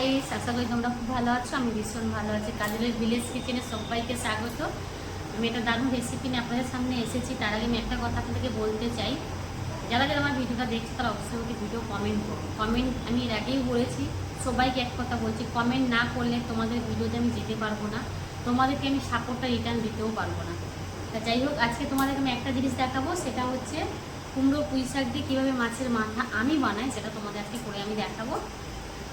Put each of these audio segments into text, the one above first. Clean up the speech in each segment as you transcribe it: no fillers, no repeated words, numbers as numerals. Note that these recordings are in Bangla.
গাইস, আশা করি তোমরা খুব ভালো আছো। আমি ভীষণ ভালো আছি। কাজলের ভিলেজ কিচেনে সবাইকে স্বাগত। আমি একটা দারুণ রেসিপি নিয়ে আপনাদের সামনে এসেছি। তার আগে আমি একটা কথা আপনাদেরকে বলতে চাই, যারা যারা আমার ভিডিওটা দেখছে তারা অবশ্যই ভিডিও কমেন্ট করো। কমেন্ট আমি এর আগেই বলেছি, সবাইকে এক কথা বলছি, কমেন্ট না করলে তোমাদের ভিডিওতে আমি যেতে পারবো না, তোমাদেরকে আমি সাপোর্টটা রিটার্ন দিতেও পারবো না। তা যাই হোক, আজকে তোমাদেরকে আমি একটা জিনিস দেখাবো, সেটা হচ্ছে কুমড়ো পুঁই শাক দিয়ে কীভাবে মাছের মাথা আমি বানাই, সেটা তোমাদের আজকে করে আমি দেখাবো।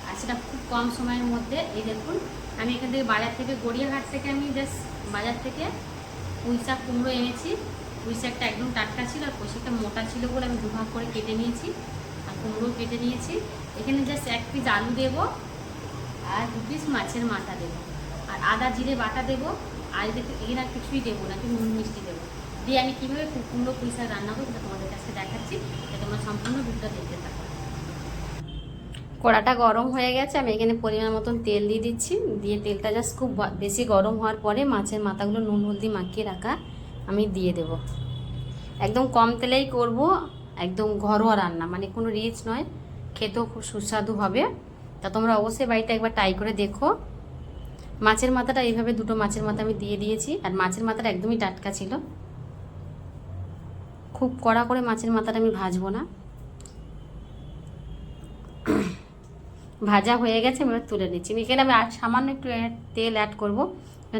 আর সেটা খুব কম সময়ের মধ্যে। এই দেখুন, আমি এখান থেকে বাজার থেকে গড়িয়াহাট থেকে আমি জাস্ট বাজার থেকে পুঁই শাক কুমড়ো এনেছি। পুঁই শাকটা একদম টাটকা ছিল, আর পুঁই শাকটা মোটা ছিল বলে আমি দুভাগ করে কেটে নিয়েছি, আর কুমড়ো কেটে নিয়েছি। এখানে জাস্ট 1 পিস আলু দেবো, আর 2 পিস মাছের মাথা দেবো, আর আদা জিরে বাটা দেবো। আর এখানে আর কিছুই দেবো না, একটু নুন মিষ্টি দেবো। দিয়ে আমি কীভাবে কুমড়ো পুঁই শাক রান্না করবো সেটা তোমাদের কাছে দেখাচ্ছি, যাতে তোমরা সম্পূর্ণ ভিডিওটা দেখতে থাকো। কড়াটা গরম হয়ে গেছে, আমি এখানে পরিমাণ মতন তেল দিয়ে দিচ্ছি। দিয়ে তেলটা জাস্ট খুব বেশি গরম হওয়ার পরে মাছের মাথাগুলো নুন হলদি মাখিয়ে রাখা আমি দিয়ে দেব। একদম কম তেলেই করব, একদম ঘরোয়া রান্না, মানে কোনো রিচ নয়, খেতেও খুব সুস্বাদু হবে। তা তোমরা অবশ্যই বাড়িতে একবার ট্রাই করে দেখো। মাছের মাথাটা এইভাবে 2টো মাছের মাথা আমি দিয়ে দিয়েছি, আর মাছের মাথাটা একদমই টাটকা ছিল। খুব কড়া করে মাছের মাথাটা আমি ভাজবো না। ভাজা হয়ে গেছে, আমি এবার তুলে নিচ্ছি। এখানে আমি আর সামান্য একটু তেল অ্যাড করবো,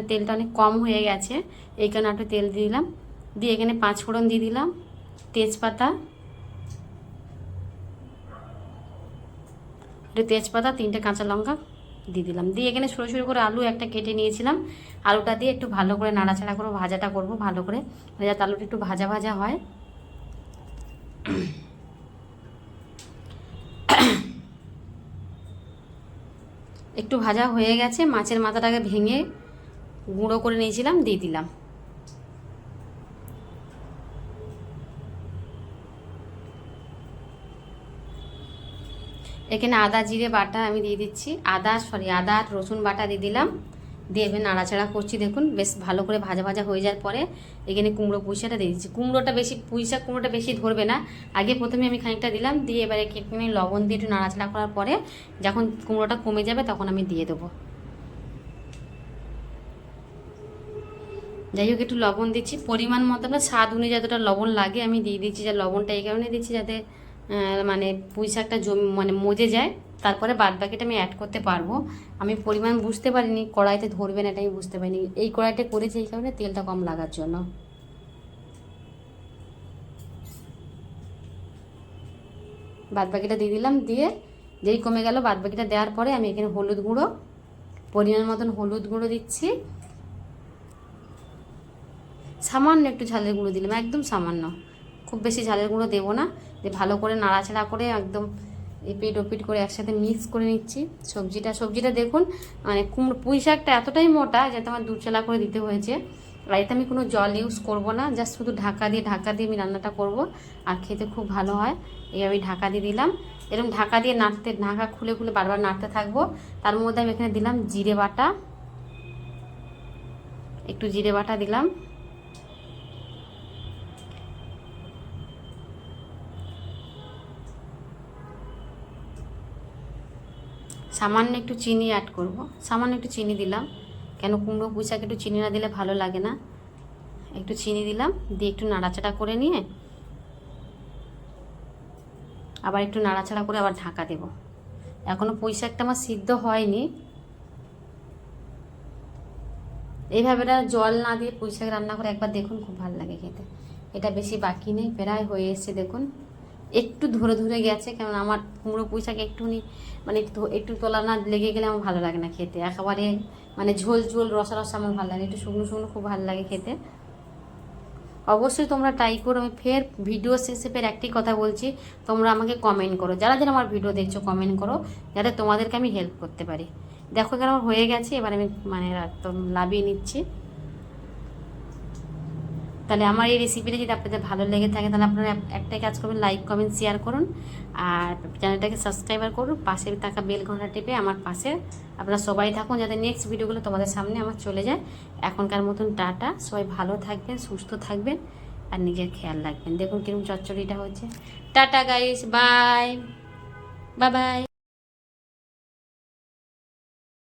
তেলটা অনেক কম হয়ে গেছে, এই কারণে একটু তেল দিয়ে দিলাম। দিয়ে এখানে 5 ফোড়ন দিয়ে দিলাম, তেজপাতা, একটু তেজপাতা, 3টে কাঁচা লঙ্কা দিয়ে দিলাম। দিয়ে এখানে সরু সরু করে আলু একটা কেটে নিয়েছিলাম, আলুটা দিয়ে একটু ভালো করে নাড়াচাড়া করে ভাজাটা করব ভালো করে, যাতে আলুটা একটু ভাজা ভাজা হয়। একটু ভাজা হয়ে গেছে, মাছের মাথাটাকে ভেঙে গুঁড়ো করে নিয়েছিলাম, দিয়ে দিলাম। এখানে আদা জিরে বাটা আমি দিয়ে দিচ্ছি, আদা আর রসুন বাটা দিয়ে দিলাম। দিয়ে এবার নাড়াচাড়া করছি। দেখুন বেশ ভালো করে ভাজা ভাজা হয়ে যাওয়ার পরে এখানে কুমড়ো পুঁইশাকটা দিয়ে দিচ্ছি। কুমড়োটা বেশি ধরবে না, আগে প্রথমে আমি খানিকটা দিলাম। দিয়ে এবারে কেটে লবণ দিয়ে একটু নাড়াচাড়া করার পরে যখন কুমড়োটা কমে যাবে তখন আমি দিয়ে দেবো। যাই হোক, একটু লবণ দিচ্ছি পরিমাণ মতো, আপনার স্বাদ অনুযায়ী যতটা লবণ লাগে আমি দিয়ে দিচ্ছি। যে লবণটা এই কারণে দিচ্ছি যাতে মানে পুঁই শাকটা মানে মজে যায়, তারপরে বাদ বাকিটা আমি অ্যাড করতে পারবো। আমি পরিমাণ বুঝতে পারিনি, কড়াইতে ধরবে না এটা আমি বুঝতে পারিনি। এই কড়াইটা করেছি এই কারণে, তেলটা কম লাগার জন্য। বাদ বাকিটা দিয়ে দিলাম। দিয়ে যেই কমে গেল বাদ বাকিটা দেওয়ার পরে আমি এখানে হলুদ গুঁড়ো, পরিমাণ মতন হলুদ গুঁড়ো দিচ্ছি। সামান্য একটু ঝালের গুঁড়ো দিলাম, একদম সামান্য, খুব বেশি ঝালের গুঁড়ো দেবো না। দিয়ে ভালো করে নাড়াচাড়া করে একদম এপিট ওপিট করে একসাথে মিক্স করে নিচ্ছি সবজিটা। দেখুন মানে পুঁই শাকটা এতটাই মোটা যাতে আমার 2 চালা করে দিতে হয়েছে। আর এতে আমি কোনো জল ইউজ করব না, জাস্ট শুধু ঢাকা দিয়ে আমি রান্নাটা করব, আর খেতে খুব ভালো হয়। এই আমি ঢাকা দিয়ে দিলাম, এরকম ঢাকা দিয়ে ঢাকা খুলে খুলে বারবার নাড়তে থাকবো। তার মধ্যে আমি এখানে দিলাম জিরে বাটা, একটু জিরে বাটা দিলাম। সামান্য একটু চিনি অ্যাড করব, সামান্য একটু চিনি দিলাম, কেন কুমড়ো পুঁই শাক একটু চিনি না দিলে ভালো লাগে না। একটু চিনি দিলাম, দিয়ে একটু নাড়াচাড়া করে নিয়ে আবার একটু নাড়াচাড়া করে আবার ঢাকা দেব। এখনও পুঁই শাকটা আমার সিদ্ধ হয়নি। এইভাবে জল না দিয়ে পুঁই শাক রান্না করে একবার দেখুন, খুব ভালো লাগে খেতে। এটা বেশি বাকি নেই, প্রায় হয়ে এসছে। দেখুন একটু ধরে ধরে গেছে, কারণ আমার কুমড়ো পুঁই শাক একটুখানি মানে একটু তোলা না লেগে গেলে আমার ভালো লাগে না খেতে। একেবারে মানে ঝোল ঝোল রসা রসা আমার ভালো লাগে, একটু শুকনো শুকনো খুব ভালো লাগে খেতে। অবশ্যই তোমরা ট্রাই করো। আমি ফের ভিডিও শেষে একটি কথা বলছি, তোমরা আমাকে কমেন্ট করো, যারা যারা আমার ভিডিও দেখছো কমেন্ট করো, যাতে তোমাদেরকে আমি হেল্প করতে পারি। দেখো কেন আমার হয়ে গেছে, এবার আমি মানে একদম লাভিয়ে নিচ্ছি। তাহলে আমার এই রেসিপিটা যদি আপনাদের ভালো লেগে থাকে, তাহলে আপনারা একটাই কাজ করবেন, লাইক কমেন্ট শেয়ার করুন, আর চ্যানেলটাকে সাবস্ক্রাইবার করুন। পাশে থাকা বেল ঘন্টা টিপে আমার পাশে আপনারা সবাই থাকুন, যাতে নেক্সট ভিডিওগুলো তোমাদের সামনে আমার চলে যায়। এখনকার মতন টাটা, সবাই ভালো থাকবেন, সুস্থ থাকবেন, আর নিজের খেয়াল রাখবেন। দেখুন কিরকম চচ্চড়িটা হচ্ছে। Tata guys, bye bye.